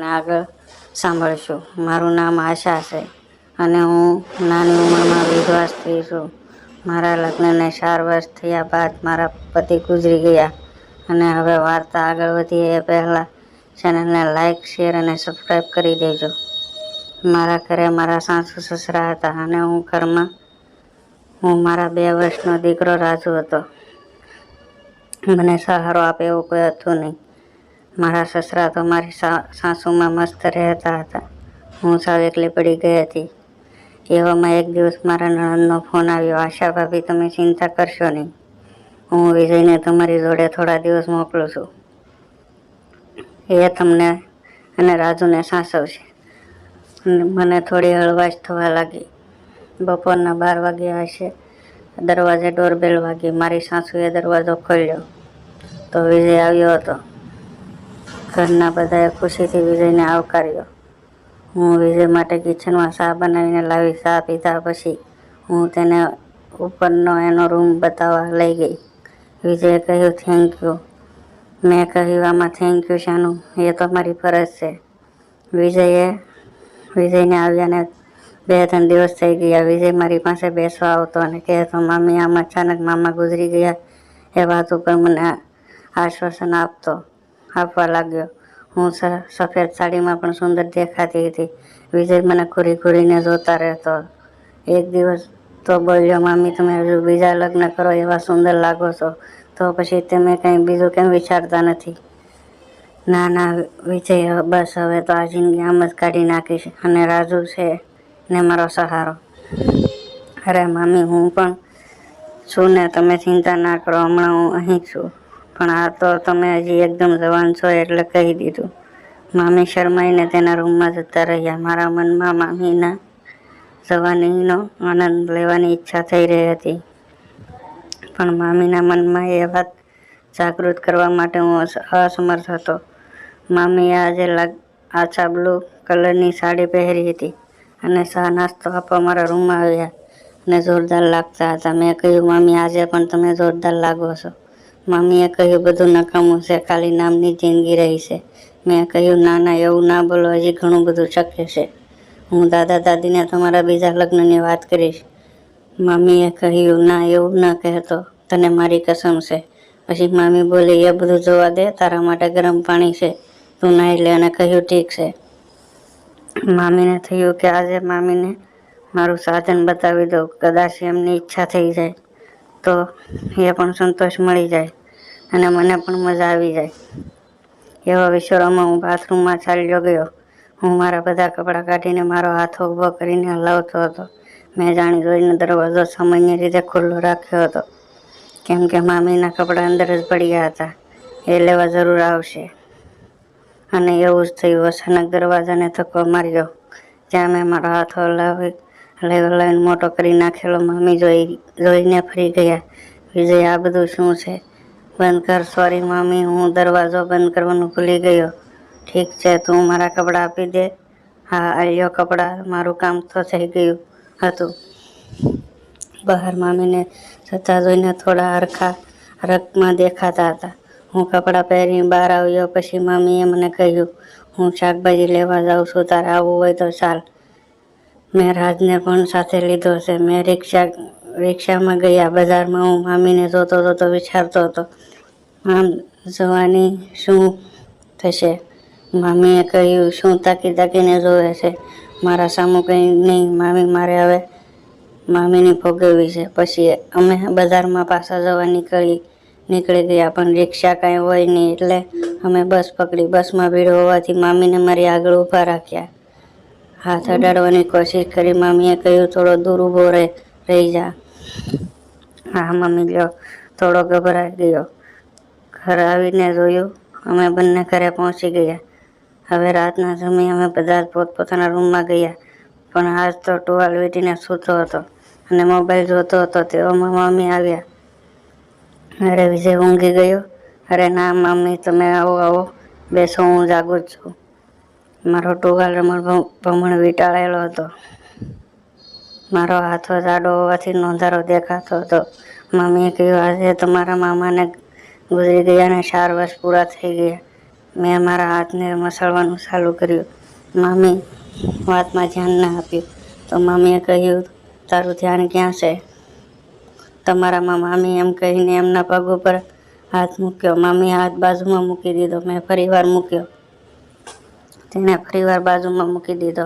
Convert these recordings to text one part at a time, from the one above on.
આપણે આગળ સાંભળશું। મારું નામ આશા છે અને હું નાની ઉંમરમાં વિધવા સ્ત્રી છું। મારા લગ્નને 4 વર્ષ થયા બાદ મારા પતિ ગુજરી ગયા અને હવે વાર્તા આગળ વધીએ એ પહેલાં ચેનલને લાઇક, શેર અને સબસ્ક્રાઈબ કરી દેજો। મારા ઘરે મારા સાસુ સસરા હતા અને હું મારા 2 વર્ષનો દીકરો રાજુ હતો। મને સહારો આપે એવું કોઈ હતું નહીં। મારા સસરા તો મારી સાસુમાં મસ્ત રહેતા હતા। હું સાવ એકલી પડી ગઈ હતી। એવામાં એક દિવસ મારા નણંદનો ફોન આવ્યો, આશા ભાભી તમે ચિંતા કરશો નહીં, હું વિજયને તમારી જોડે થોડા દિવસ મોકલું છું, એ તમને અને રાજુને સાચવશે। મને થોડી હળવાશ થવા લાગી। બપોરના 12 વાગ્યા હશે, દરવાજે ડોરબેલ વાગી। મારી સાસુએ દરવાજો ખોલ્યો તો વિજય આવ્યો હતો। ઘરના બધાએ ખુશીથી વિજયને આવકાર્યો। હું વિજય માટે કિચનમાં ચા બનાવીને લાવી। ચા પીધા પછી હું તેને ઉપરનો એનો રૂમ બતાવવા લઈ ગઈ। વિજયે કહ્યું થેન્ક યુ। મેં કહ્યું આમાં થેન્ક યુ શાનું, એ તો મારી ફરજ છે। વિજયને આવ્યાને 2-3 દિવસ થઈ ગયા। વિજય મારી પાસે બેસવા આવતો અને કહેતો મામી આમ અચાનક મામા ગુજરી ગયા એ વાત ઉપર મને આશ્વાસન આપવા લાગ્યો। હું સફેદ સાડીમાં પણ સુંદર દેખાતી હતી। વિજય મને ઘૂરીને જોતા રહેતો। એક દિવસ તો બોલ્યો મામી તમે હજુ બીજા લગ્ન કરો એવા સુંદર લાગો છો, તો પછી તમે કંઈ બીજું કેમ વિચારતા નથી? ના વિજય, બસ હવે તો આ જિંદગી આમ જ કાઢી નાખીશ અને રાજુ છે ને મારો સહારો। અરે મામી હું પણ છું ને, તમે ચિંતા ના કરો, હમણાં હું અહીં છું। પણ આ તો તમે હજી એકદમ જવાન છો એટલે કહી દીધું। મામી શરમાઈને તેના રૂમમાં જતા રહ્યા। મારા મનમાં મામીના જવાનીનો આનંદ લેવાની ઈચ્છા થઈ રહી હતી, પણ મામીના મનમાં એ વાત જાગૃત કરવા માટે હું અસમર્થ હતો। મામીએ આજે આછા બ્લુ કલરની સાડી પહેરી હતી અને ચા નાસ્તો આપવા મારા રૂમમાં આવ્યા અને જોરદાર લાગતા હતા। મેં કહ્યું મામી આજે પણ તમે જોરદાર લાગો છો। મામીએ કહ્યું બધું નકામું છે, ખાલી નામની જિંદગી રહી છે। મેં કહ્યું ના એવું ના બોલો, હજી ઘણું બધું શક્ય છે। હું દાદા દાદીને તમારા બીજા લગ્નની વાત કરીશ। મામીએ કહ્યું ના એવું ના કહેતો, તને મારી કસમ છે। પછી મામી બોલી એ બધું જોવા દે, તારા માટે ગરમ પાણી છે, તું નાહી લે અને કહ્યું ઠીક છે। મામીને થયું કે આજે મામીને મારું સાધન બતાવી દઉં, કદાચ એમની ઈચ્છા થઈ જાય તો એ પણ સંતોષ મળી જાય અને મને પણ મજા આવી જાય। એવા વિચારોમાં હું બાથરૂમમાં ચાલ્યો ગયો। હું મારા બધા કપડાં કાઢીને મારો હાથ ઊભો કરીને હલાવતો હતો। મેં જાણી જોઈને દરવાજો સામાન્ય રીતે ખુલ્લો રાખ્યો હતો, કેમ કે મામીના કપડાં અંદર જ પડ્યા હતા, એ લેવા જરૂર આવશે। અને એવું જ થયું। અચાનક દરવાજાને ધક્કો માર્યો, જ્યાં મેં મારો હાથ હલાવીને મોટો કરી નાખેલો। મામી જોઈને ફરી ગયા। વિજય આ બધું શું છે? બંધ કર। સોરી મામી, હું દરવાજો બંધ કરવાનું ભૂલી ગયો। ઠીક છે, તું મારા કપડાં આપી દે। હા આ લ્યો કપડાં, મારું કામ તો થઈ ગયું હતું। બહાર મામીને જતા જોઈને થોડા હરખમાં દેખાતા હતા। હું કપડાં પહેરીને બહાર આવ્યો પછી મામીએ મને કહ્યું હું શાકભાજી લેવા જાઉં છું, તારે આવવું હોય તો ચાલ। મેં રાજને પણ સાથે લીધો છે। મેં રિક્ષામાં ગયા। બજારમાં હું મામીને જોતો વિચારતો હતો આમ જવાની શું થશે? મામીએ કહ્યું શું તાકીને જોવે છે? મારા સામું કંઈ નહીં મામી, મારે હવે મામીની ભોગવવી છે। પછી અમે બજારમાં પાછા જવા નીકળી ગયા, પણ રિક્ષા કાંઈ હોય નહીં એટલે અમે બસ પકડી। બસમાં ભીડ હોવાથી મામીને મારી આગળ ઊભા રાખ્યા। હાથ અડાડવાની કોશિશ કરી। મામીએ કહ્યું થોડો દૂર ઊભો રહી જા। હા મમ્મી લ્યો, થોડો ગભરાઈ ગયો। ઘર આવીને જોયું, અમે બંને ઘરે પહોંચી ગયા। હવે રાતના જમી અમે બધા પોતપોતાના રૂમમાં ગયા, પણ આજ તો ટુવાલ વીંટીને સૂતો હતો અને મોબાઈલ જોતો હતો। તેવામાં મામી આવ્યા। અરે વિજય ઊંઘી ગયો? અરે ના મામી, તમે આવો, બેસો, હું જાગું જ છું। મારો ટુવાલ રમણ વીંટાળેલો હતો। મારો હાથો જાડો હોવાથી નોંધારો દેખાતો હતો। મામીએ કહ્યું આજે તમારા મામાને ગુજરી ગયાને 4 વર્ષ પૂરા થઈ ગયા। મેં મારા હાથને મસળવાનું ચાલુ કર્યું. મામી વાતમાં ધ્યાન ના આપ્યું તો મામીએ કહ્યું, તારું ધ્યાન ક્યાં છે? તમારામાં મામી એમ કહીને એમના પગ ઉપર હાથ મૂક્યો. મામીએ હાથ બાજુમાં મૂકી દીધો. મેં ફરીવાર મૂક્યો. તેણે ફરીવાર બાજુમાં મૂકી દીધો.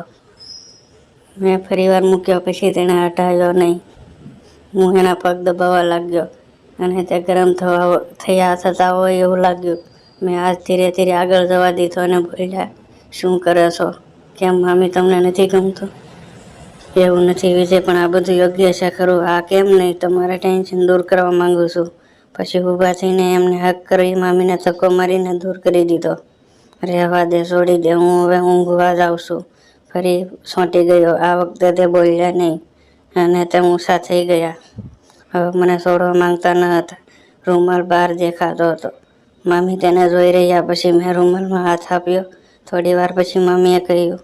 મેં ફરીવાર મૂક્યો. પછી તેણે હટાવ્યો નહીં. હું એના પગ દબાવવા લાગ્યો અને તે ગરમ થતા હોય એવું લાગ્યું. મેં હાથ ધીરે ધીરે આગળ જવા દીધો અને બોલ્યા, શું કરો છો? કેમ મામી, તમને નથી ગમતું? એવું નથી વિજય, પણ આ બધું યોગ્ય છે ખરું? આ કેમ નહીં? તમારા ટેન્શન દૂર કરવા માંગુ છું. પછી ઊભા થઈને એમને હક કરી મામીને ધક્કો મારીને દૂર કરી દીધો. રહેવા દે, છોડી દે, હું હવે ઊંઘવા જાઉં છું. ફરી સોંટી ગયો. આ વખતે તે બોલ્યા નહીં અને તે ઊંચા થઈ ગયા. હવે મને છોડવા માંગતા ન હતા. રૂમાલ બહાર દેખાતો હતો. મામી તેને જોઈ રહ્યા. પછી મેં રૂમાલમાં હાથ આપ્યો. થોડી વાર પછી મામીએ કહ્યું,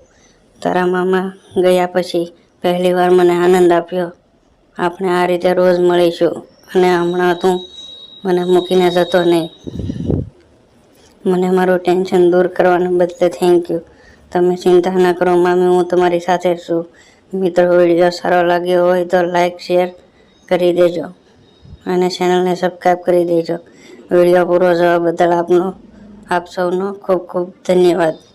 તારા મામા ગયા પછી પહેલી વાર મને આનંદ આપ્યો. આપણે આ રીતે રોજ મળીશું અને હમણાં તું મને મૂકીને જતો નહીં. મને મારું ટેન્શન દૂર કરવાને બદલે થેન્ક યુ. તમે ચિંતા ના કરો મામી, હું તમારી સાથે જ છું. મિત્રો, વિડીયો સારો લાગ્યો હોય તો લાઈક શેર કરી દેજો અને ચેનલને સબસ્ક્રાઈબ કરી દેજો. વિડીયો પૂરો જોવા બદલ આપ સૌનો ખૂબ ખૂબ ધન્યવાદ.